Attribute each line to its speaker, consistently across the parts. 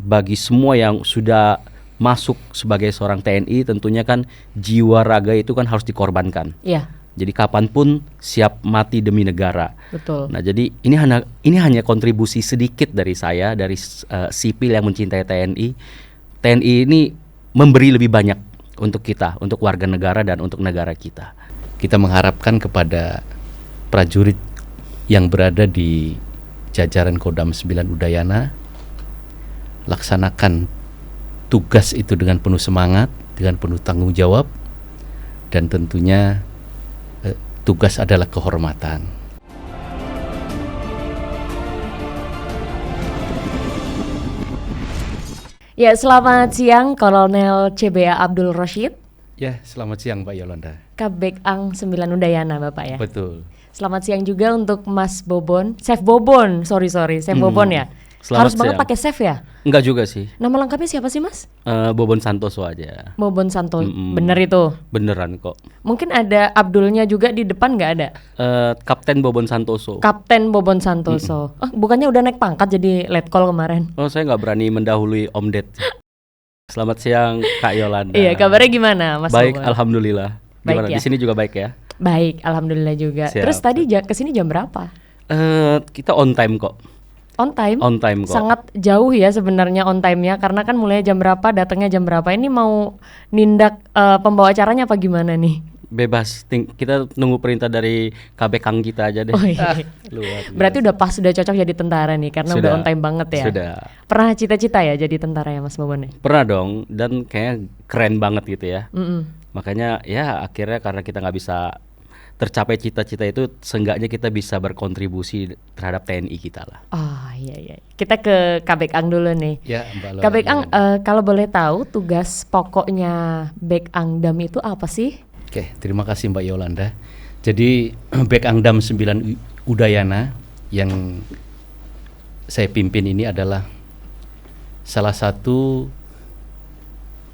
Speaker 1: bagi semua yang sudah masuk sebagai seorang TNI, tentunya kan jiwa raga itu kan harus dikorbankan.
Speaker 2: Iya,
Speaker 1: Jadi kapanpun siap mati demi negara.
Speaker 2: betul.
Speaker 1: Nah, jadi ini hanya kontribusi sedikit dari saya, dari sipil yang mencintai TNI. TNI ini memberi lebih banyak untuk kita, untuk warga negara dan untuk negara kita. Kita mengharapkan kepada prajurit yang berada di jajaran Kodam 9 Udayana, laksanakan tugas itu dengan penuh semangat, dengan penuh tanggung jawab, dan tentunya tugas adalah kehormatan.
Speaker 2: Ya, selamat siang Kolonel CBA Abdul Rashid.
Speaker 1: Ya, selamat siang Mbak Yolanda.
Speaker 2: Kabek Ang 9 Udayana Bapak ya.
Speaker 1: Betul.
Speaker 2: Selamat siang juga untuk Mas Bobon, Chef Bobon, Chef Bobon ya.
Speaker 1: Selamat
Speaker 2: Harus banget
Speaker 1: siang.
Speaker 2: pakai chef ya.
Speaker 1: Enggak juga sih.
Speaker 2: Nama lengkapnya siapa sih Mas?
Speaker 1: Bobon Santoso aja.
Speaker 2: Bobon Santo, bener itu.
Speaker 1: Beneran kok.
Speaker 2: Mungkin ada Abdulnya juga di depan nggak ada?
Speaker 1: Kapten Bobon Santoso.
Speaker 2: Kapten Bobon Santoso. Bukannya udah naik pangkat jadi letkol kemarin?
Speaker 1: Oh, saya nggak berani mendahului Om Ded. Selamat siang Kak Yolanda.
Speaker 2: Iya, kabarnya gimana Mas
Speaker 1: Baik,
Speaker 2: Bobon?
Speaker 1: alhamdulillah. Gimana?
Speaker 2: Baik ya?
Speaker 1: Di sini juga baik ya?
Speaker 2: Baik, alhamdulillah juga.
Speaker 1: Siap.
Speaker 2: Terus tadi kesini jam berapa?
Speaker 1: Kita on time kok.
Speaker 2: On time?
Speaker 1: On time kok.
Speaker 2: Sangat jauh ya sebenarnya on time-nya, karena kan mulai jam berapa, datangnya jam berapa. Ini mau nindak pembawa acaranya apa gimana nih?
Speaker 1: Bebas. Kita nunggu perintah dari KB Kang kita aja deh.
Speaker 2: Oh iya.
Speaker 1: Luar biasa.
Speaker 2: Berarti udah pas, sudah cocok jadi tentara nih, karena udah on time banget ya.
Speaker 1: Sudah.
Speaker 2: Pernah cita-cita ya jadi tentara ya Mas Bobon?
Speaker 1: Pernah dong, dan kayaknya keren banget gitu ya.
Speaker 2: Mm-mm.
Speaker 1: Makanya ya akhirnya karena kita nggak bisa tercapai cita-cita itu, seenggaknya kita bisa berkontribusi terhadap TNI kita lah.
Speaker 2: Oh iya. Kita ke Kabek Ang dulu nih.
Speaker 1: Ya, Mbak Lola.
Speaker 2: Kabek Ang, kalau boleh tahu tugas pokoknya Bek Angdam itu apa sih?
Speaker 1: Oke, terima kasih Mbak Yolanda. Jadi Bek Angdam 9 Udayana yang saya pimpin ini adalah salah satu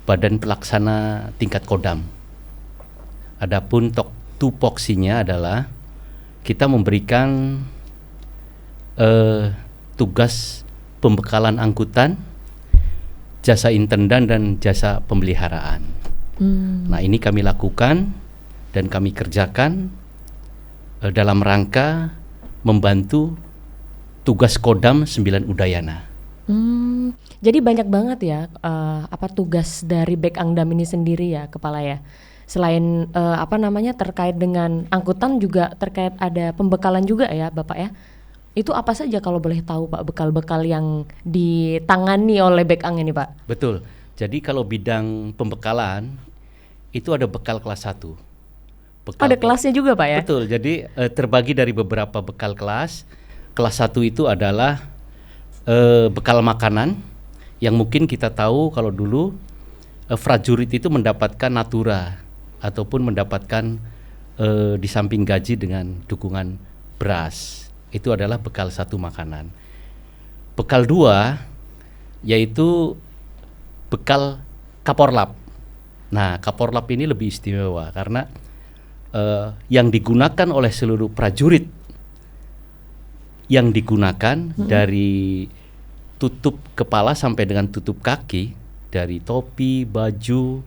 Speaker 1: badan pelaksana tingkat Kodam. Adapun tupoksinya adalah kita memberikan tugas pembekalan angkutan, jasa intendan dan jasa pemeliharaan. Nah, ini kami lakukan dan kami kerjakan dalam rangka membantu tugas Kodam 9 Udayana.
Speaker 2: Jadi banyak banget ya tugas dari Bek Angdam ini sendiri ya Kepala ya. Selain terkait dengan angkutan, juga terkait ada pembekalan juga ya Bapak ya. Itu apa saja kalau boleh tahu Pak, bekal-bekal yang ditangani oleh Bek Ang ini Pak?
Speaker 1: Betul. Jadi kalau bidang pembekalan itu ada bekal kelas 1.
Speaker 2: Ada kelasnya juga Pak ya?
Speaker 1: Betul. Jadi terbagi dari beberapa bekal kelas. Kelas 1 itu adalah bekal makanan yang mungkin kita tahu kalau dulu prajurit itu mendapatkan natura ataupun mendapatkan di samping gaji dengan dukungan beras. Itu adalah bekal 1 makanan. Bekal 2 yaitu bekal Kaporlap. Nah, Kaporlap ini lebih istimewa karena yang digunakan oleh seluruh prajurit, yang digunakan dari tutup kepala sampai dengan tutup kaki, dari topi, baju,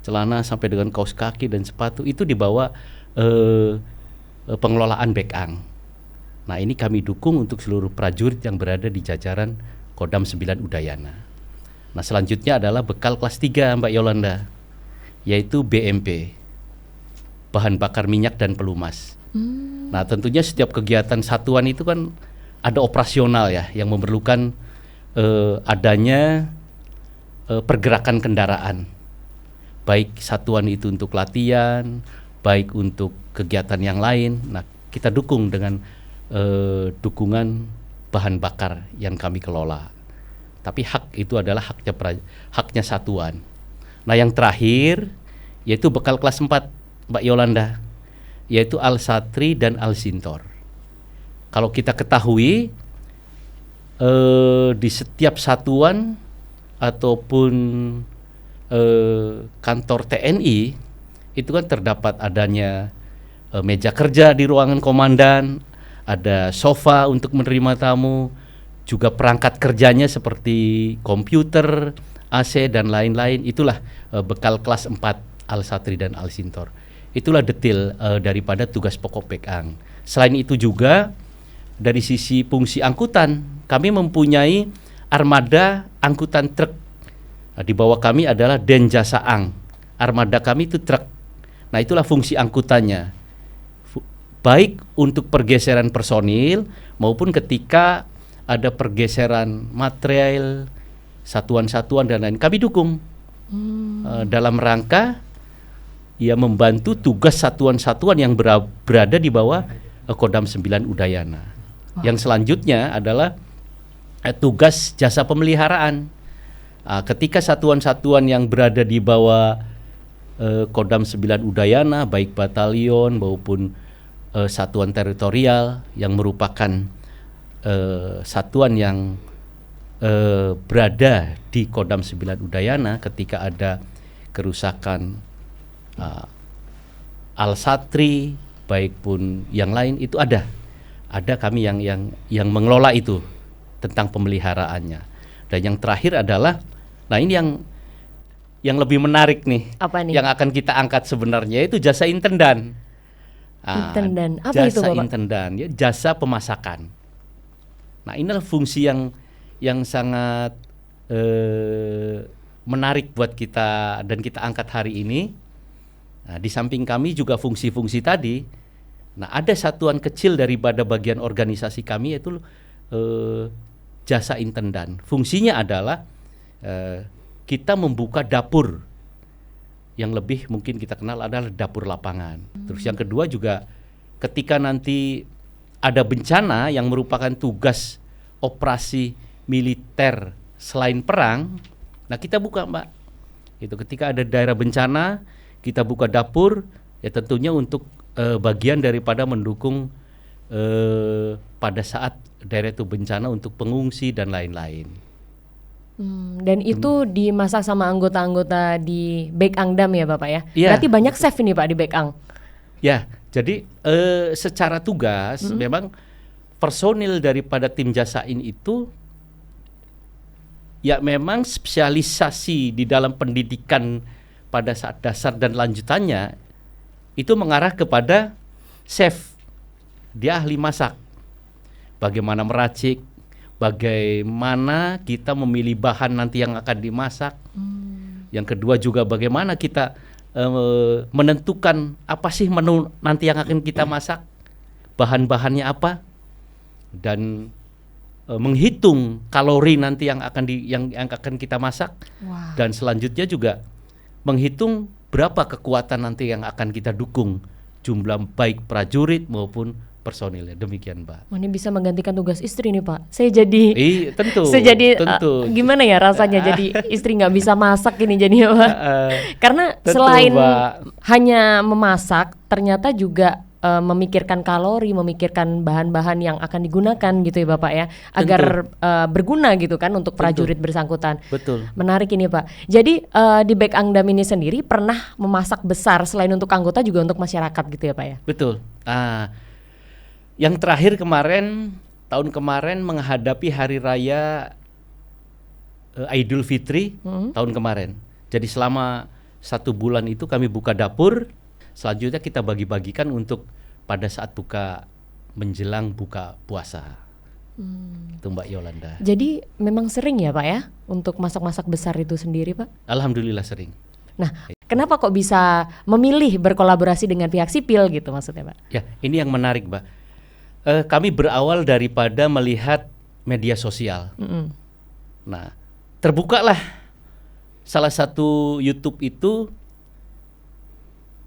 Speaker 1: celana sampai dengan kaos kaki dan sepatu, itu dibawa pengelolaan Bek Ang. Nah, ini kami dukung untuk seluruh prajurit yang berada di jajaran Kodam 9 Udayana. Nah, selanjutnya adalah bekal kelas 3 Mbak Yolanda, yaitu BMP, bahan bakar minyak dan pelumas. Nah, tentunya setiap kegiatan satuan itu kan ada operasional ya, yang memerlukan adanya pergerakan kendaraan, baik satuan itu untuk latihan, baik untuk kegiatan yang lain. Nah, kita dukung dengan dukungan bahan bakar yang kami kelola. Tapi hak itu adalah haknya satuan. Nah, yang terakhir yaitu bekal kelas 4 Mbak Yolanda, yaitu Al-Satri dan Al-Sintor. Kalau kita ketahui di setiap satuan ataupun kantor TNI itu kan terdapat adanya meja kerja di ruangan komandan, ada sofa untuk menerima tamu, juga perangkat kerjanya seperti komputer, AC dan lain-lain. Itulah bekal kelas 4 Al-Satri dan Al-Sintor. Itulah detail daripada tugas pokok Bekang. Selain itu juga dari sisi fungsi angkutan, kami mempunyai armada angkutan truk. Nah, di bawah kami adalah Denjasaang. Armada kami itu truk. Nah, itulah fungsi angkutannya. Baik untuk pergeseran personil maupun ketika ada pergeseran material, satuan-satuan dan lain, kami dukung dalam rangka membantu tugas satuan-satuan yang berada di bawah Kodam 9 Udayana. Yang selanjutnya adalah tugas jasa pemeliharaan. Ketika satuan-satuan yang berada di bawah Kodam 9 Udayana, baik batalion maupun satuan teritorial yang merupakan satuan yang berada di Kodam 9 Udayana, ketika ada kerusakan Al-Satri baik pun yang lain, itu ada kami yang mengelola itu tentang pemeliharaannya. Dan yang terakhir adalah, nah ini yang lebih menarik nih,
Speaker 2: apa nih?
Speaker 1: Yang akan kita angkat sebenarnya itu jasa intendan.
Speaker 2: Intendan, apa
Speaker 1: jasa
Speaker 2: itu Bapak?
Speaker 1: Intendan, ya, jasa pemasakan. Nah, inilah fungsi yang sangat menarik buat kita dan kita angkat hari ini. Nah, di samping kami juga fungsi-fungsi tadi. Nah, ada satuan kecil daripada bagian organisasi kami, yaitu jasa intendan. Fungsinya adalah kita membuka dapur, yang lebih mungkin kita kenal adalah dapur lapangan. Terus yang kedua juga ketika nanti ada bencana yang merupakan tugas operasi militer selain perang, nah kita buka, Mbak. Itu ketika ada daerah bencana, kita buka dapur, ya tentunya untuk bagian daripada mendukung pada saat daerah itu bencana untuk pengungsi dan lain-lain.
Speaker 2: Dan itu dimasak sama anggota-anggota di Bekangdam ya Bapak ya?
Speaker 1: Ya.
Speaker 2: Berarti banyak chef ini Pak di Bekang?
Speaker 1: Ya, jadi secara tugas memang personil daripada tim Jasain itu ya memang spesialisasi di dalam pendidikan pada saat dasar dan lanjutannya itu mengarah kepada chef. Dia ahli masak. Bagaimana meracik, bagaimana kita memilih bahan nanti yang akan dimasak. Yang kedua juga bagaimana kita menentukan apa sih menu nanti yang akan kita masak, bahan-bahannya apa, dan menghitung kalori nanti yang akan kita masak.
Speaker 2: Wah.
Speaker 1: Dan selanjutnya juga menghitung berapa kekuatan nanti yang akan kita dukung, jumlah baik prajurit maupun personilnya. Demikian, Mbak.
Speaker 2: Ini bisa menggantikan tugas istri nih Pak. Saya jadi
Speaker 1: tentu.
Speaker 2: saya jadi gimana ya rasanya jadi istri nggak bisa masak ini jadinya Pak. Karena
Speaker 1: tentu,
Speaker 2: selain
Speaker 1: Mbak,
Speaker 2: hanya memasak, ternyata juga memikirkan kalori, memikirkan bahan-bahan yang akan digunakan gitu ya Bapak ya, agar berguna gitu kan untuk prajurit bersangkutan.
Speaker 1: Betul.
Speaker 2: Menarik ini Pak. Jadi di Bekangdam ini sendiri pernah memasak besar selain untuk anggota juga untuk masyarakat gitu ya Pak ya?
Speaker 1: Betul. Yang terakhir tahun kemarin menghadapi hari raya Idul Fitri tahun kemarin. Jadi selama 1 bulan itu kami buka dapur, selanjutnya kita bagi-bagikan untuk pada saat menjelang buka puasa. Itu Mbak Yolanda.
Speaker 2: Jadi memang sering ya Pak ya untuk masak-masak besar itu sendiri Pak?
Speaker 1: Alhamdulillah sering.
Speaker 2: Nah, kenapa kok bisa memilih berkolaborasi dengan pihak sipil gitu maksudnya Pak?
Speaker 1: Ya, ini yang menarik Mbak. Kami berawal daripada melihat media sosial. Nah, terbukalah salah satu YouTube itu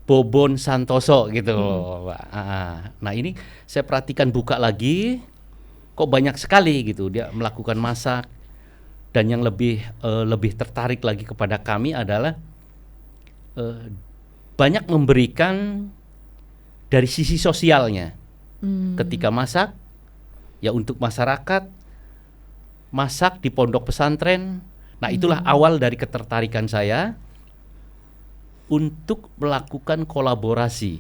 Speaker 1: Bobon Santoso gitu loh, Mbak. Nah, ini saya perhatikan buka lagi, kok banyak sekali gitu dia melakukan masak. Dan yang lebih tertarik lagi kepada kami adalah banyak memberikan dari sisi sosialnya. Ketika masak, ya untuk masyarakat, masak di pondok pesantren. Nah, itulah awal dari ketertarikan saya untuk melakukan kolaborasi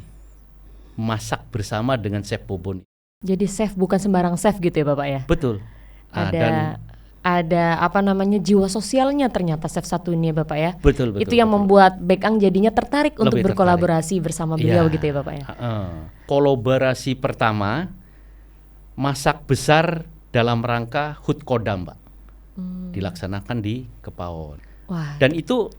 Speaker 1: masak bersama dengan Chef Bobon.
Speaker 2: Jadi chef bukan sembarang chef gitu ya Bapak ya?
Speaker 1: Betul.
Speaker 2: Ada apa namanya jiwa sosialnya ternyata chef satu ini ya Bapak ya.
Speaker 1: Betul.
Speaker 2: Itu yang membuat Baek Ang jadinya tertarik untuk
Speaker 1: Lebih
Speaker 2: berkolaborasi bersama beliau gitu ya Bapak ya.
Speaker 1: Kolaborasi pertama masak besar dalam rangka HUT Kodam, Pak. Dilaksanakan di Kepaon.
Speaker 2: Wah.
Speaker 1: Dan itu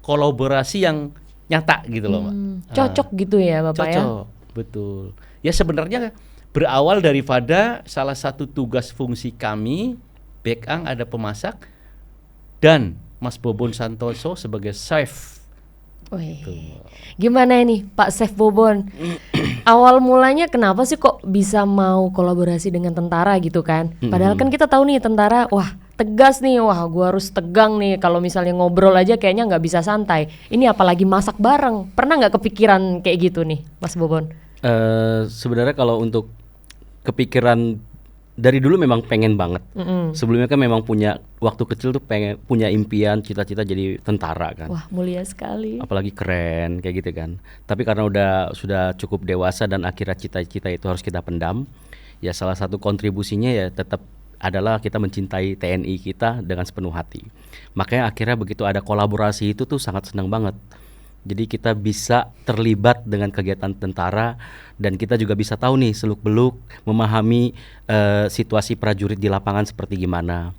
Speaker 1: kolaborasi yang nyata gitu loh, Pak.
Speaker 2: Cocok gitu ya Bapak ya.
Speaker 1: Cocok, betul. Ya sebenarnya berawal daripada salah satu tugas fungsi kami, Baek Ang ada pemasak dan Mas Bobon Santoso sebagai chef.
Speaker 2: Wih. Gimana ini Pak Chef Bobon? Awal mulanya kenapa sih kok bisa mau kolaborasi dengan tentara gitu kan? Padahal kan kita tahu nih tentara, wah tegas nih, wah gua harus tegang nih. Kalau misalnya ngobrol aja kayaknya nggak bisa santai. Ini apalagi masak bareng. Pernah nggak kepikiran kayak gitu nih, Mas Bobon?
Speaker 3: Sebenarnya kalau untuk kepikiran dari dulu memang pengen banget. Sebelumnya kan memang punya waktu kecil tuh pengen punya impian cita-cita jadi tentara kan.
Speaker 2: Wah mulia sekali.
Speaker 3: Apalagi keren kayak gitu kan. Tapi karena sudah cukup dewasa dan akhirnya cita-cita itu harus kita pendam. Ya salah satu kontribusinya ya tetap adalah kita mencintai TNI kita dengan sepenuh hati. Makanya akhirnya begitu ada kolaborasi itu tuh sangat senang banget. Jadi kita bisa terlibat dengan kegiatan tentara dan kita juga bisa tahu nih seluk-beluk memahami situasi prajurit di lapangan seperti gimana.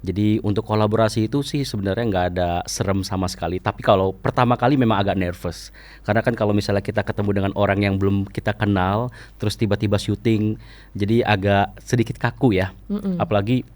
Speaker 3: Jadi untuk kolaborasi itu sih sebenarnya nggak ada serem sama sekali. Tapi kalau pertama kali memang agak nervous. Karena kan kalau misalnya kita ketemu dengan orang yang belum kita kenal, terus tiba-tiba syuting, jadi agak sedikit kaku ya. Apalagi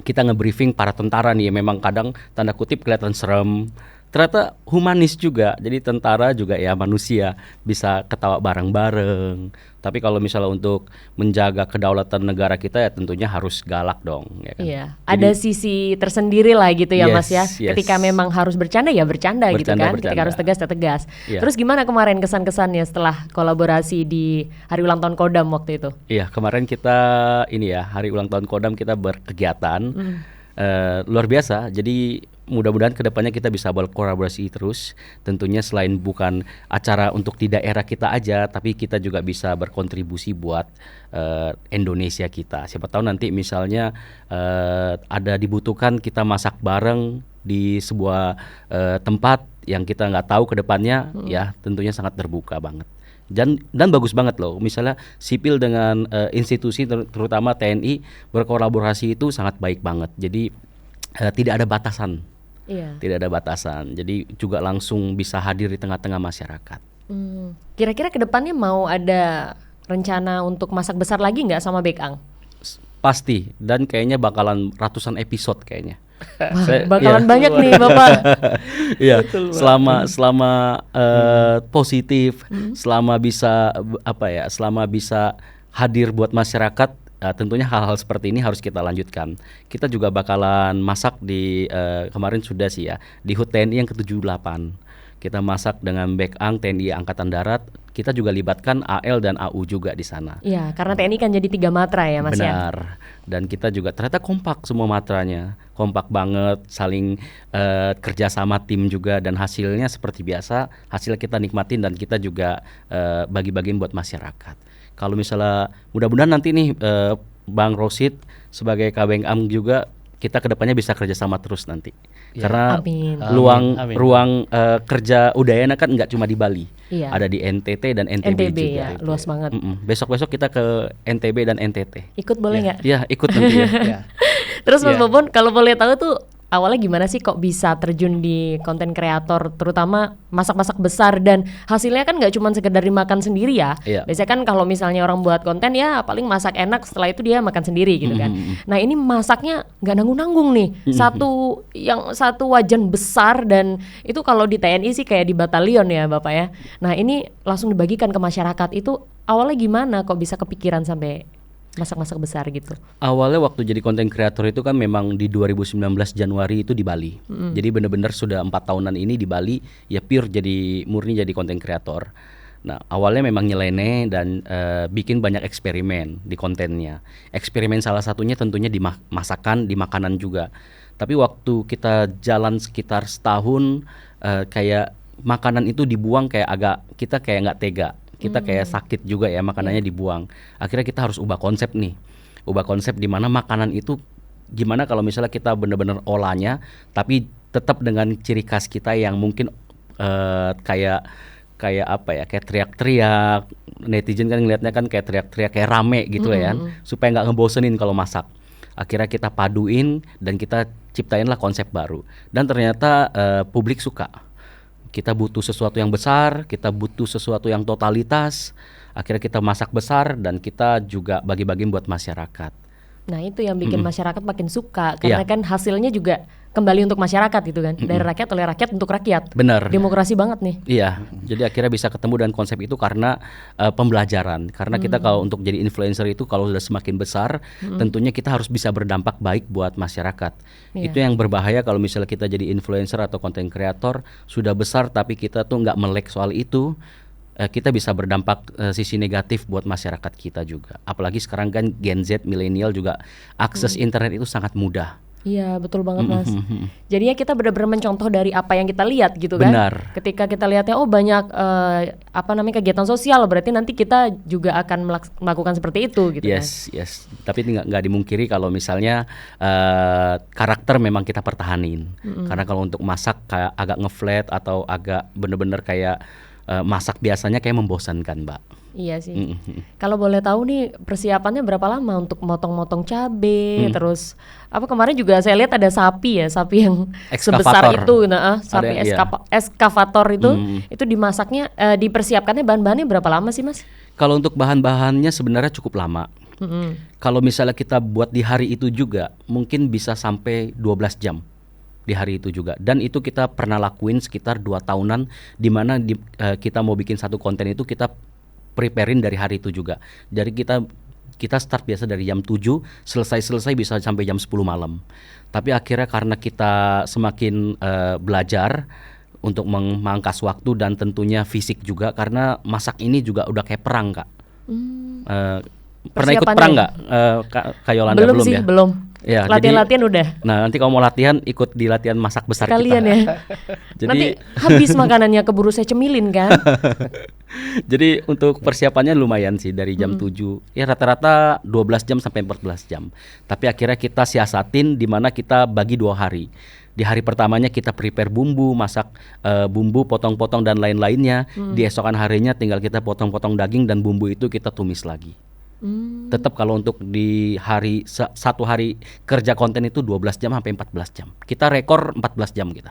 Speaker 3: kita nge-briefing para tentara nih, memang kadang tanda kutip kelihatan serem. Ternyata humanis juga, jadi tentara juga ya manusia, bisa ketawa bareng-bareng. Tapi kalau misalnya untuk menjaga kedaulatan negara kita ya tentunya harus galak dong. Ya kan?
Speaker 2: Iya, ada sisi tersendiri lah gitu ya Mas ya. Ketika memang harus bercanda ya bercanda gitu kan. Ketika harus tegas ya tegas. Terus gimana kemarin kesan-kesannya setelah kolaborasi di Hari Ulang Tahun Kodam waktu itu?
Speaker 3: Iya, kemarin kita Hari Ulang Tahun Kodam kita berkegiatan luar biasa. Jadi mudah-mudahan kedepannya kita bisa berkolaborasi terus. Tentunya selain bukan acara untuk di daerah kita aja, tapi kita juga bisa berkontribusi buat Indonesia kita. Siapa tahu nanti misalnya ada dibutuhkan kita masak bareng di sebuah tempat yang kita nggak tahu kedepannya, ya tentunya sangat terbuka banget. Dan bagus banget loh, misalnya sipil dengan institusi terutama TNI berkolaborasi itu sangat baik banget. Jadi tidak ada batasan.
Speaker 2: Iya.
Speaker 3: Tidak ada batasan, jadi juga langsung bisa hadir di tengah-tengah masyarakat.
Speaker 2: Kira-kira kedepannya mau ada rencana untuk masak besar lagi nggak sama Baek Ang?
Speaker 3: Pasti, dan kayaknya bakalan ratusan episode kayaknya.
Speaker 2: Wah, bakalan banyak nih Bapak.
Speaker 3: Iya, selama positif, selama bisa hadir buat masyarakat. Tentunya hal-hal seperti ini harus kita lanjutkan. Kita juga bakalan masak di kemarin sudah sih ya di HUT TNI yang ke-78. Kita masak dengan Baek Ang TNI Angkatan Darat. Kita juga libatkan AL dan AU juga di sana.
Speaker 2: Iya, karena TNI kan jadi 3 matra ya Mas.
Speaker 3: Benar. Ya? Dan kita juga ternyata kompak semua matranya. Kompak banget, saling kerjasama tim juga, dan hasilnya seperti biasa. Hasil kita nikmatin dan kita juga bagi-bagiin buat masyarakat. Kalau misalnya mudah-mudahan nanti nih Bang Rosid sebagai Kabeng Am juga kita kedepannya bisa kerjasama terus nanti. Ya. Karena ruang kerja Udayana kan nggak cuma di Bali, ada di NTT dan NTB juga.
Speaker 2: Ya, luas banget.
Speaker 3: Besok-besok kita ke NTB dan NTT.
Speaker 2: Ikut boleh nggak?
Speaker 3: Iya, ikut nanti ya.
Speaker 2: Terus Mas Bobon, kalau boleh tahu tuh awalnya gimana sih kok bisa terjun di konten kreator, terutama masak-masak besar, dan hasilnya kan nggak cuma sekedar dimakan sendiri ya. Biasanya kan kalau misalnya orang buat konten ya paling masak enak, setelah itu dia makan sendiri gitu kan. Nah ini masaknya nggak nanggung-nanggung nih, satu wajan besar, dan itu kalau di TNI sih kayak di batalion ya Bapak ya. Nah ini langsung dibagikan ke masyarakat, itu awalnya gimana kok bisa kepikiran sampai masak-masak besar gitu?
Speaker 3: Awalnya waktu jadi konten kreator itu kan memang di 2019 Januari itu di Bali. Jadi benar-benar sudah 4 tahunan ini di Bali ya pure murni jadi konten kreator. Nah awalnya memang nyeleneh dan bikin banyak eksperimen di kontennya. Eksperimen salah satunya tentunya di masakan, di makanan juga. Tapi waktu kita jalan sekitar setahun, kayak makanan itu dibuang kita kayak nggak tega. Kita kayak sakit juga ya makanannya dibuang. Akhirnya kita harus ubah konsep nih. ubah konsep di mana makanan itu gimana kalau misalnya kita benar-benar olahnya, tapi tetap dengan ciri khas kita yang mungkin kayak apa ya, kayak teriak-teriak, netizen kan ngelihatnya kan kayak teriak-teriak kayak rame gitu ya kan, supaya nggak ngebosenin kalau masak. Akhirnya kita paduin dan kita ciptainlah konsep baru, dan ternyata publik suka. Kita butuh sesuatu yang besar, kita butuh sesuatu yang totalitas. Akhirnya kita masak besar dan kita juga bagi-bagiin buat masyarakat.
Speaker 2: Nah itu yang bikin masyarakat makin suka, karena kan hasilnya juga kembali untuk masyarakat gitu kan, dari rakyat oleh rakyat untuk rakyat.
Speaker 3: Benar.
Speaker 2: Demokrasi banget nih.
Speaker 3: Iya, jadi akhirnya bisa ketemu dengan konsep itu karena pembelajaran. Karena kita kalau untuk jadi influencer itu kalau sudah semakin besar, tentunya kita harus bisa berdampak baik buat masyarakat.
Speaker 2: Iya.
Speaker 3: Itu yang berbahaya kalau misalnya kita jadi influencer atau content creator sudah besar tapi kita tuh nggak melek soal itu. Kita bisa berdampak sisi negatif buat masyarakat kita juga. Apalagi sekarang kan Gen Z, milenial juga akses internet itu sangat mudah.
Speaker 2: Iya betul banget Mas. Jadinya kita benar-benar mencontoh dari apa yang kita lihat gitu kan.
Speaker 3: Benar.
Speaker 2: Ketika kita lihatnya banyak kegiatan sosial, berarti nanti kita juga akan melakukan seperti itu gitu kan.
Speaker 3: Yes. Tapi nggak dimungkiri kalau misalnya karakter memang kita pertahanin. Karena kalau untuk masak kayak agak ngeflat atau agak bener-bener kayak masak biasanya kayak membosankan, Mbak.
Speaker 2: Iya sih. Kalau boleh tahu nih persiapannya berapa lama untuk motong-motong cabe, terus kemarin juga saya lihat ada sapi yang sebesar itu, sapi eskavator itu dimasaknya, dipersiapkannya bahan-bahannya berapa lama sih Mas?
Speaker 3: Kalau untuk bahan-bahannya sebenarnya cukup lama. Kalau misalnya kita buat di hari itu juga mungkin bisa sampai 12 jam. Di hari itu juga, dan itu kita pernah lakuin sekitar 2 tahunan, di mana kita mau bikin satu konten itu kita preparein dari hari itu juga. Jadi kita start biasa dari jam 7, selesai bisa sampai jam 10 malam. Tapi akhirnya karena kita semakin belajar untuk memangkas waktu dan tentunya fisik juga, karena masak ini juga udah kayak perang, Kak. Pernah ikut perang nggak, Kak Yolanda?
Speaker 2: Belum sih,
Speaker 3: ya?
Speaker 2: belum.
Speaker 3: Ya,
Speaker 2: latihan udah.
Speaker 3: Nah nanti kalau mau latihan ikut di latihan masak besar
Speaker 2: kalian
Speaker 3: kita.
Speaker 2: Ya.
Speaker 3: Jadi,
Speaker 2: nanti habis makanannya keburu saya cemilin kan.
Speaker 3: Jadi untuk persiapannya lumayan sih dari jam 7. Ya rata-rata 12 jam sampai 14 jam. Tapi akhirnya kita siasatin di mana kita bagi 2 hari. Di hari pertamanya kita prepare bumbu, masak bumbu, potong-potong dan lain-lainnya. Di esokan harinya tinggal kita potong-potong daging dan bumbu itu kita tumis lagi. Tetap kalau untuk di satu hari kerja konten itu 12 jam sampai 14 jam. Kita rekor 14 jam kita.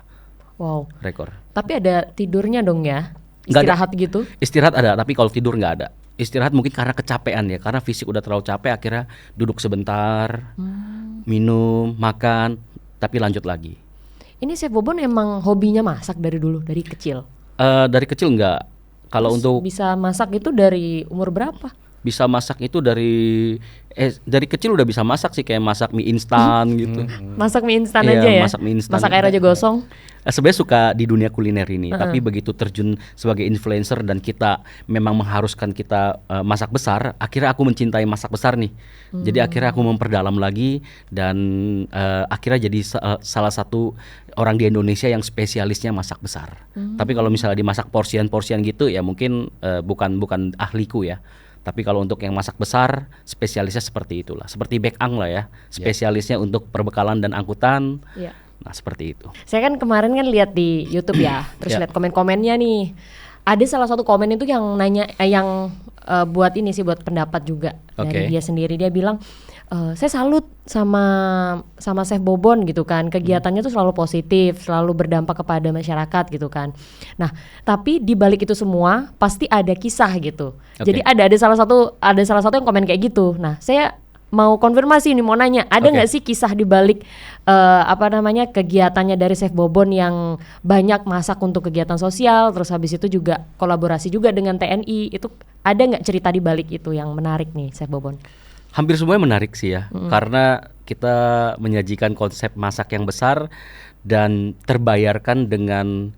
Speaker 2: Wow.
Speaker 3: Rekor.
Speaker 2: Tapi ada tidurnya dong ya? Istirahat gitu?
Speaker 3: Istirahat ada, tapi kalau tidur nggak ada. Istirahat mungkin karena kecapean ya, karena fisik udah terlalu capek, akhirnya duduk sebentar, minum, makan, tapi lanjut lagi.
Speaker 2: Ini Chef Bobon emang hobinya masak dari dulu, dari kecil?
Speaker 3: Dari kecil nggak. Kalau untuk
Speaker 2: bisa masak itu dari umur berapa?
Speaker 3: Bisa masak itu dari kecil udah bisa masak sih, kayak masak mie instan gitu.
Speaker 2: Masak mie instan aja ya?
Speaker 3: Masak mie instan.
Speaker 2: Masak air aja gosong?
Speaker 3: Sebenarnya suka di dunia kuliner ini, tapi begitu terjun sebagai influencer dan kita memang mengharuskan kita masak besar, akhirnya aku mencintai masak besar nih. Jadi akhirnya aku memperdalam lagi dan akhirnya jadi salah satu orang di Indonesia yang spesialisnya masak besar. Tapi kalau misalnya dimasak porsian-porsian gitu ya mungkin bukan ahliku ya. Tapi kalau untuk yang masak besar, spesialisnya seperti itulah. Seperti Bekang lah ya, spesialisnya untuk perbekalan dan angkutan.
Speaker 2: Yeah.
Speaker 3: Nah seperti itu.
Speaker 2: Saya kan kemarin lihat di YouTube ya, terus lihat komen-komennya nih. Ada salah satu komen itu yang nanya, buat pendapat juga dari dia sendiri. Dia bilang, saya salut sama Chef Bobon gitu kan, kegiatannya tuh selalu positif, selalu berdampak kepada masyarakat gitu kan. Nah, tapi di balik itu semua pasti ada kisah gitu. Jadi ada salah satu yang komen kayak gitu. Nah, saya mau konfirmasi nih, mau nanya, ada nggak sih kisah di balik kegiatannya dari Chef Bobon yang banyak masak untuk kegiatan sosial, terus habis itu juga kolaborasi juga dengan TNI, itu ada nggak cerita di balik itu yang menarik nih Chef Bobon?
Speaker 3: Hampir semuanya menarik sih ya, karena kita menyajikan konsep masak yang besar dan terbayarkan dengan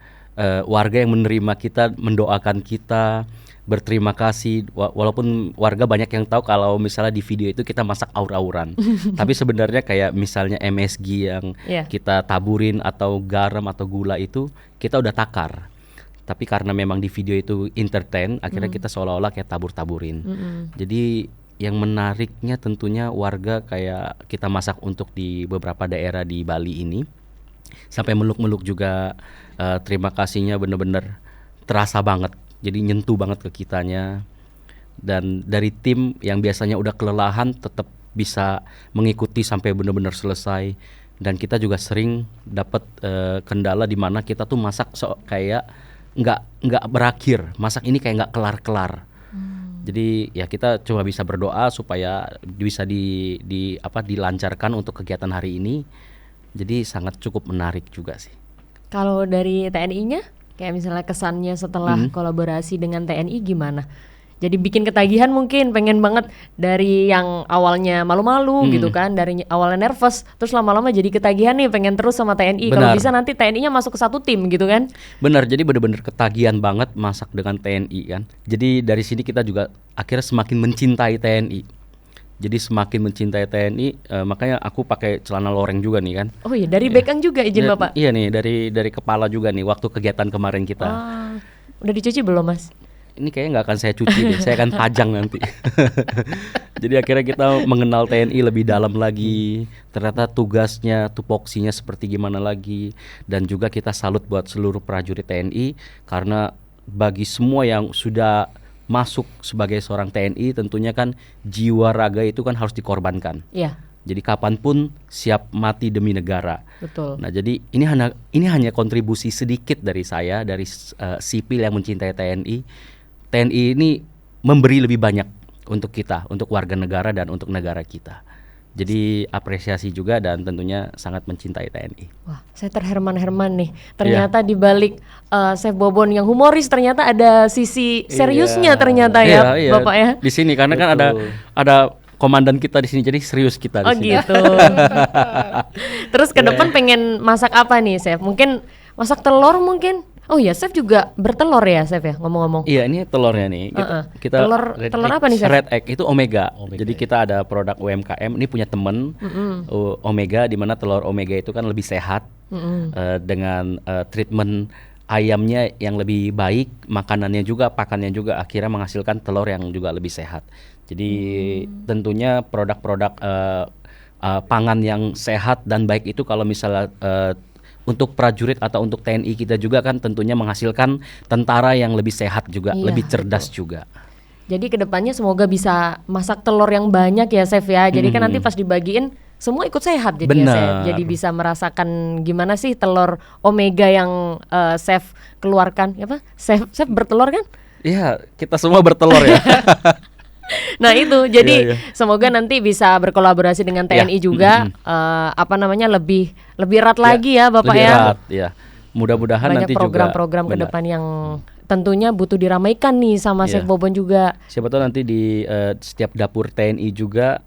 Speaker 3: warga yang menerima kita, mendoakan kita, berterima kasih. Walaupun warga banyak yang tahu kalau misalnya di video itu kita masak aur-auran, tapi sebenarnya kayak misalnya MSG yang kita taburin atau garam atau gula itu kita udah takar. Tapi karena memang di video itu entertain, akhirnya kita seolah-olah kayak tabur-taburin. Jadi yang menariknya tentunya warga kayak kita masak untuk di beberapa daerah di Bali ini sampai meluk-meluk juga, terima kasihnya bener-bener terasa banget. Jadi nyentuh banget ke kitanya, dan dari tim yang biasanya udah kelelahan tetap bisa mengikuti sampai benar-benar selesai. Dan kita juga sering dapat kendala di mana kita tuh masak kayak nggak berakhir, masak ini kayak nggak kelar-kelar. Jadi ya kita cuma bisa berdoa supaya bisa dilancarkan untuk kegiatan hari ini. Jadi sangat cukup menarik juga sih.
Speaker 2: Kalau dari TNI-nya, kayak misalnya kesannya setelah kolaborasi dengan TNI gimana? Jadi bikin ketagihan mungkin, pengen banget dari yang awalnya malu-malu gitu kan, dari awalnya nervous, terus lama-lama jadi ketagihan nih, pengen terus sama TNI. Kalau bisa nanti TNI-nya masuk ke satu tim gitu kan?
Speaker 3: Benar, jadi benar-benar ketagihan banget masak dengan TNI kan. Jadi dari sini kita juga akhirnya semakin mencintai TNI. Jadi semakin mencintai TNI, makanya aku pakai celana loreng juga nih kan.
Speaker 2: Oh iya, dari Bekang juga izin Bapak?
Speaker 3: Iya nih, dari kepala juga nih waktu kegiatan kemarin kita.
Speaker 2: Udah dicuci belum Mas?
Speaker 3: Ini kayaknya nggak akan saya cuci deh, saya akan pajang nanti. Jadi akhirnya kita mengenal TNI lebih dalam lagi. Ternyata tugasnya, tupoksinya seperti gimana lagi. Dan juga kita salut buat seluruh prajurit TNI, karena bagi semua yang sudah masuk sebagai seorang TNI, tentunya kan jiwa raga itu kan harus dikorbankan.
Speaker 2: Iya.
Speaker 3: Jadi kapanpun siap mati demi negara.
Speaker 2: Betul.
Speaker 3: Nah jadi ini hanya kontribusi sedikit dari saya, dari sipil yang mencintai TNI. TNI ini memberi lebih banyak untuk kita, untuk warga negara dan untuk negara kita. Jadi apresiasi juga dan tentunya sangat mencintai TNI.
Speaker 2: Wah, saya terherman-herman nih. Ternyata di balik Chef Bobon yang humoris, ternyata ada sisi seriusnya ternyata ya, Bapak ya.
Speaker 3: Di sini karena kan ada komandan kita di sini, jadi serius kita di sini. Oh
Speaker 2: gitu. Terus ke depan pengen masak apa nih, Chef? Mungkin masak telur mungkin? Oh iya, Chef juga bertelur ya, Chef ya, ngomong-ngomong.
Speaker 3: Iya, ini telurnya nih. Kita
Speaker 2: telur apa nih, Chef?
Speaker 3: Red egg itu omega. Jadi kita ada produk UMKM. Ini punya temen omega, di mana telur omega itu kan lebih sehat dengan treatment ayamnya yang lebih baik, makanannya juga, pakannya juga, akhirnya menghasilkan telur yang juga lebih sehat. Jadi tentunya produk-produk pangan yang sehat dan baik itu kalau misalnya untuk prajurit atau untuk TNI kita juga kan tentunya menghasilkan tentara yang lebih sehat juga, lebih cerdas juga.
Speaker 2: Jadi kedepannya semoga bisa masak telur yang banyak ya, Chef ya. Jadi kan nanti pas dibagiin semua ikut sehat jadi ya, Chef. Jadi bisa merasakan gimana sih telur omega yang Chef keluarkan. Ya Pak? Chef bertelur kan?
Speaker 3: Iya, kita semua bertelur ya.
Speaker 2: Nah itu jadi semoga nanti bisa berkolaborasi dengan TNI juga lebih erat lagi ya Bapak
Speaker 3: lebih
Speaker 2: ya.
Speaker 3: Erat, ya. Mudah-mudahan
Speaker 2: banyak
Speaker 3: nanti
Speaker 2: program-program ke depan yang tentunya butuh diramaikan nih sama Chef Bobon juga.
Speaker 3: Siapa tahu nanti di setiap dapur TNI juga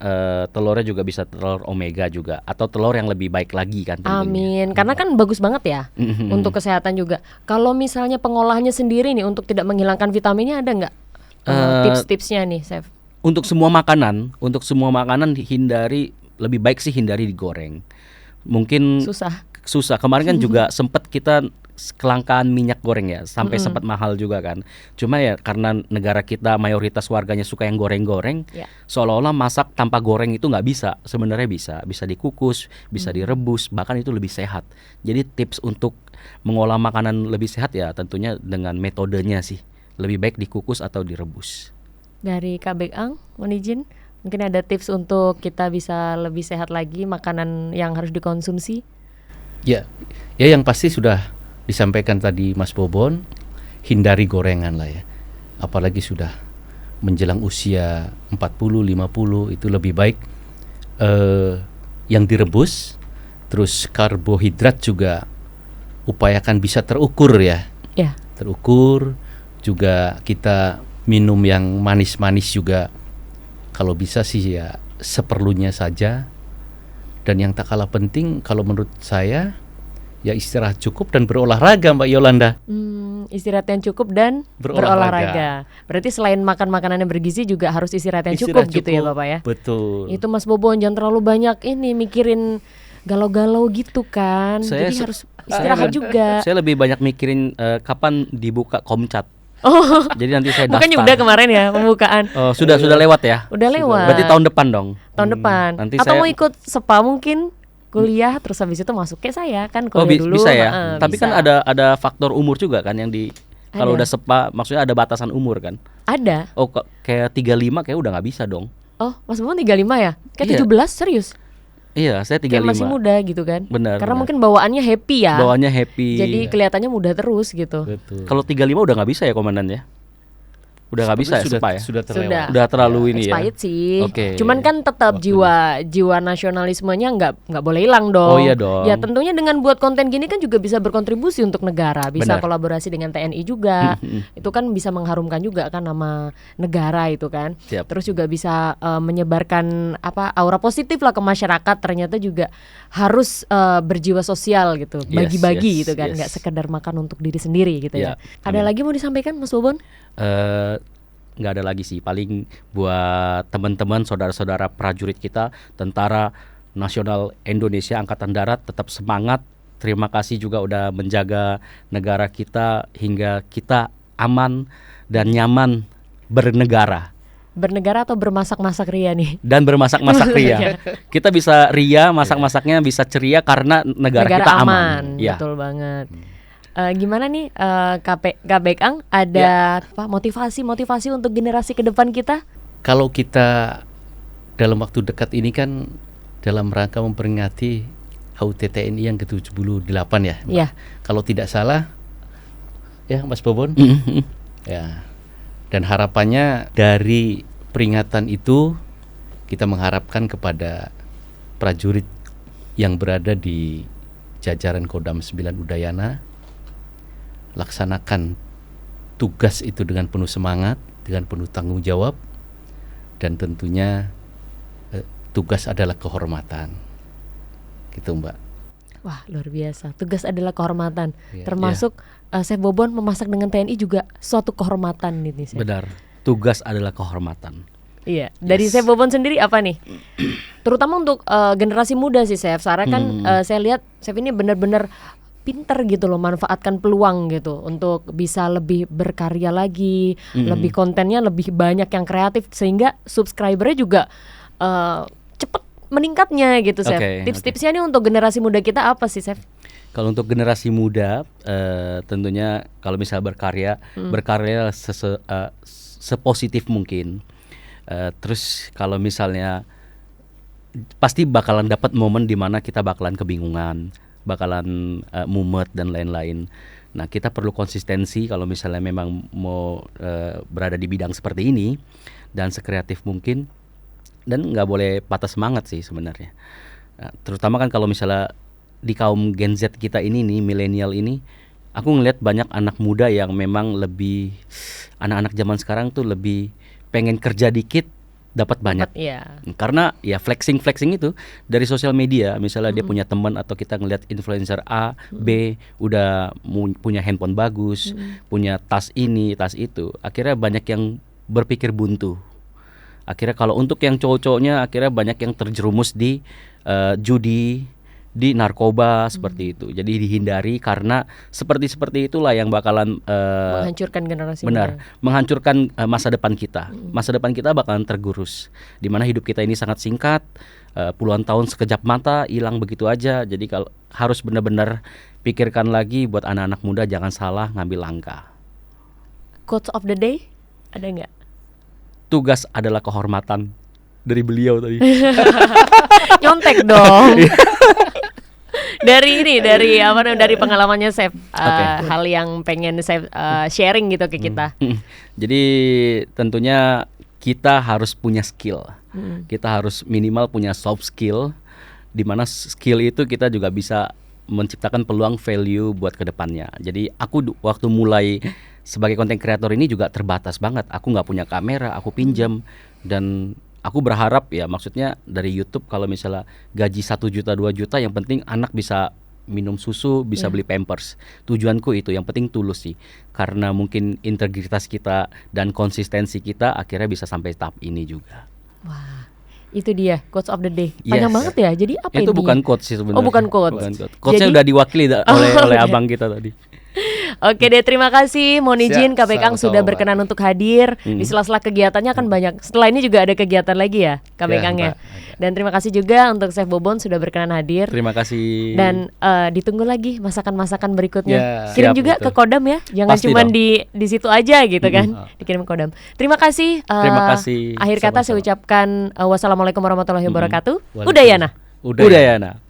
Speaker 3: telurnya juga bisa telur omega juga atau telur yang lebih baik lagi kan tentunya.
Speaker 2: Amin. Karena kan bagus banget ya untuk kesehatan juga. Kalau misalnya pengolahannya sendiri nih untuk tidak menghilangkan vitaminnya ada nggak? Tips-tipsnya nih, Chef.
Speaker 3: Untuk semua makanan lebih baik sih hindari digoreng. Mungkin susah. Kemarin kan juga sempat kita kelangkaan minyak goreng ya, sampai sempat mahal juga kan. Cuma ya karena negara kita mayoritas warganya suka yang goreng-goreng, seolah-olah masak tanpa goreng itu nggak bisa. Sebenarnya bisa dikukus, bisa direbus, bahkan itu lebih sehat. Jadi tips untuk mengolah makanan lebih sehat ya tentunya dengan metodenya sih. Lebih baik dikukus atau direbus.
Speaker 2: Dari Kak Bekang, mohon izin, mungkin ada tips untuk kita bisa lebih sehat lagi makanan yang harus dikonsumsi?
Speaker 1: Ya yang pasti sudah disampaikan tadi Mas Bobon, hindari gorengan lah ya. Apalagi sudah menjelang usia 40-50 itu lebih baik yang direbus. Terus karbohidrat juga upayakan bisa terukur ya. Terukur. Juga kita minum yang manis-manis juga kalau bisa sih ya seperlunya saja. Dan yang tak kalah penting kalau menurut saya ya istirahat cukup dan berolahraga Mbak Yolanda.
Speaker 2: Istirahat yang cukup dan berolahraga. Berarti selain makan makanan yang bergizi juga harus istirahat yang cukup gitu ya Bapak ya.
Speaker 1: Betul.
Speaker 2: Itu Mas Bobon jangan terlalu banyak ini mikirin galau-galau gitu kan. Jadi harus istirahat juga.
Speaker 3: Saya lebih banyak mikirin kapan dibuka Komcat.
Speaker 2: Oh,
Speaker 3: Jadi nanti saya daftar.
Speaker 2: bukannya udah kemarin ya pembukaan.
Speaker 3: Oh, sudah lewat ya.
Speaker 2: Udah lewat.
Speaker 3: Berarti tahun depan dong.
Speaker 2: Tahun depan.
Speaker 3: Nanti
Speaker 2: Atau
Speaker 3: saya-
Speaker 2: mau ikut SPA mungkin kuliah terus habis itu masuk kayak saya kan
Speaker 3: Oh,
Speaker 2: kuliah dulu.
Speaker 3: bisa ya. Tapi
Speaker 2: bisa.
Speaker 3: kan ada faktor umur juga kan yang di kalau
Speaker 2: Ada.
Speaker 3: udah SPA maksudnya ada batasan umur kan.
Speaker 2: Ada.
Speaker 3: Oh, kayak 35 kayak udah nggak bisa dong.
Speaker 2: Oh, Mas Bobon 35 ya? Kayak
Speaker 3: Iya.
Speaker 2: 17 serius?
Speaker 3: Iya, saya
Speaker 2: Kayak
Speaker 3: 35.
Speaker 2: masih muda gitu kan?
Speaker 3: Benar,
Speaker 2: Karena
Speaker 3: benar.
Speaker 2: mungkin bawaannya happy ya.
Speaker 3: Bawaannya happy.
Speaker 2: Jadi kelihatannya muda terus gitu.
Speaker 1: Betul.
Speaker 3: Kalau 35 udah nggak bisa ya komandan ya? Udah nggak bisa ya
Speaker 1: sudah,
Speaker 3: SPA ya?
Speaker 1: sudah terlewat.
Speaker 3: Udah terlalu ini ya.
Speaker 2: Expired sih.
Speaker 3: Oke.
Speaker 2: Cuman kan tetap jiwa nasionalismenya nggak boleh hilang dong.
Speaker 3: Oh, iya dong.
Speaker 2: Ya tentunya dengan buat konten gini kan juga bisa berkontribusi untuk negara, bisa
Speaker 3: Benar.
Speaker 2: kolaborasi dengan TNI juga. Itu kan bisa mengharumkan juga kan nama negara itu kan.
Speaker 3: Siap.
Speaker 2: Terus juga bisa menyebarkan aura positif lah ke masyarakat. Ternyata juga harus berjiwa sosial gitu,
Speaker 3: Yes,
Speaker 2: bagi-bagi
Speaker 3: yes,
Speaker 2: gitu kan,
Speaker 3: yes.
Speaker 2: nggak sekedar makan untuk diri sendiri gitu ya.
Speaker 3: Ya,
Speaker 2: Ada
Speaker 3: amin.
Speaker 2: lagi mau disampaikan Mas Bobon?
Speaker 3: Nggak ada lagi sih, paling buat teman-teman saudara-saudara prajurit kita, Tentara Nasional Indonesia Angkatan Darat, tetap semangat. Terima kasih juga udah menjaga negara kita hingga kita aman dan nyaman bernegara
Speaker 2: Bernegara atau bermasak-masak ria nih?
Speaker 3: dan bermasak-masak ria. Kita bisa ria, masak-masaknya bisa ceria karena negara kita aman. Ya.
Speaker 2: Betul banget. Gimana nih Kak Bekang, ada motivasi untuk generasi ke depan kita?
Speaker 1: Kalau kita dalam waktu dekat ini kan dalam rangka memperingati HUT TNI yang ke-78 ya.
Speaker 2: Iya.
Speaker 1: Kalau tidak salah ya Mas Bobon. Ya. Dan harapannya dari peringatan itu kita mengharapkan kepada prajurit yang berada di jajaran Kodam 9 Udayana, laksanakan tugas itu dengan penuh semangat, dengan penuh tanggung jawab, dan tentunya tugas adalah kehormatan. Gitu Mbak.
Speaker 2: Wah, luar biasa. Tugas adalah kehormatan.
Speaker 1: Iya.
Speaker 2: Termasuk Chef Bobon memasak dengan TNI juga suatu kehormatan ini. Chef.
Speaker 3: Benar. Tugas adalah kehormatan.
Speaker 2: Iya. Dari
Speaker 3: Yes.
Speaker 2: Chef Bobon sendiri apa nih? Terutama untuk generasi muda sih Chef. Sarah kan saya lihat Chef ini benar-benar pinter gitu loh, manfaatkan peluang gitu untuk bisa lebih berkarya lagi, lebih kontennya lebih banyak yang kreatif sehingga subscribernya juga cepet meningkatnya gitu Chef.
Speaker 3: Oke,
Speaker 2: Tips-tipsnya nih untuk generasi muda kita apa sih Chef?
Speaker 3: Kalau untuk generasi muda, tentunya kalau misal berkarya sepositif mungkin. Terus kalau misalnya pasti bakalan dapat momen di mana kita bakalan kebingungan, bakalan mumet dan lain-lain. Nah, kita perlu konsistensi kalau misalnya memang mau berada di bidang seperti ini dan sekreatif mungkin, dan nggak boleh patah semangat sih sebenarnya. Nah, terutama kan kalau misalnya di kaum Gen Z kita ini nih, milenial ini, aku ngelihat banyak anak muda yang memang lebih, anak-anak zaman sekarang tuh lebih pengen kerja dikit dapat banyak.
Speaker 2: Iya.
Speaker 3: Karena ya flexing itu dari sosial media, misalnya dia punya teman atau kita ngelihat influencer A, B udah punya handphone bagus, punya tas ini, tas itu, akhirnya banyak yang berpikir buntu. Akhirnya kalau untuk yang cowok-cowoknya akhirnya banyak yang terjerumus di judi, di narkoba seperti itu. Jadi dihindari karena seperti itulah yang bakalan
Speaker 2: Menghancurkan generasi
Speaker 3: benar,
Speaker 2: muda.
Speaker 3: menghancurkan masa depan kita. Masa depan kita bakalan tergerus. Di mana hidup kita ini sangat singkat, puluhan tahun sekejap mata hilang begitu aja. Jadi kalau harus benar-benar pikirkan lagi buat anak-anak muda, jangan salah ngambil langkah.
Speaker 2: Quotes of the day ada nggak?
Speaker 3: Tugas adalah kehormatan, dari beliau tadi.
Speaker 2: Nyontek dong. dari pengalamannya Chef, hal yang pengen Chef sharing gitu ke kita.
Speaker 3: Jadi tentunya kita harus punya skill. Kita harus minimal punya soft skill, di mana skill itu kita juga bisa menciptakan peluang value buat kedepannya. Jadi aku waktu mulai sebagai content creator ini juga terbatas banget. Aku nggak punya kamera, aku pinjam, dan aku berharap ya, maksudnya dari YouTube kalau misalnya gaji 1 juta 2 juta, yang penting anak bisa minum susu, bisa beli Pampers. Tujuanku itu, yang penting tulus sih. Karena mungkin integritas kita dan konsistensi kita akhirnya bisa sampai tahap ini juga.
Speaker 2: Wah, itu dia quotes of the day. Panjang
Speaker 3: Yes.
Speaker 2: banget ya. Jadi apa
Speaker 3: Itu
Speaker 2: ini?
Speaker 3: bukan quotes sih sebenarnya.
Speaker 2: Oh, bukan quotes.
Speaker 3: Quotesnya
Speaker 2: Jadi-
Speaker 3: udah diwakili oleh
Speaker 2: oke.
Speaker 3: abang kita tadi.
Speaker 2: Oke deh, terima kasih Monijin
Speaker 1: Siap,
Speaker 2: Kak Bekang
Speaker 1: sama-sama,
Speaker 2: sudah
Speaker 1: Mbak.
Speaker 2: berkenan untuk hadir. Di sela-sela kegiatannya kan banyak. Setelah ini juga ada kegiatan lagi ya Kak
Speaker 1: Ya,
Speaker 2: Bekang ya.
Speaker 1: Mbak, ada.
Speaker 2: Dan terima kasih juga untuk Chef Bobon sudah berkenan hadir.
Speaker 3: Terima kasih.
Speaker 2: Dan ditunggu lagi masakan-masakan berikutnya.
Speaker 1: Ya,
Speaker 2: Kirim
Speaker 3: siap,
Speaker 2: juga
Speaker 3: betul.
Speaker 2: ke Kodam ya, jangan
Speaker 3: Pasti
Speaker 2: cuma
Speaker 3: dong.
Speaker 2: di situ aja gitu kan. Dikirim ke Kodam. Terima kasih.
Speaker 3: Terima kasih.
Speaker 2: Akhir kata saya
Speaker 1: Sama-sama.
Speaker 2: ucapkan wassalamualaikum warahmatullahi wabarakatuh.
Speaker 1: Waalaikumsalam.
Speaker 2: Udayana.
Speaker 3: Udayana.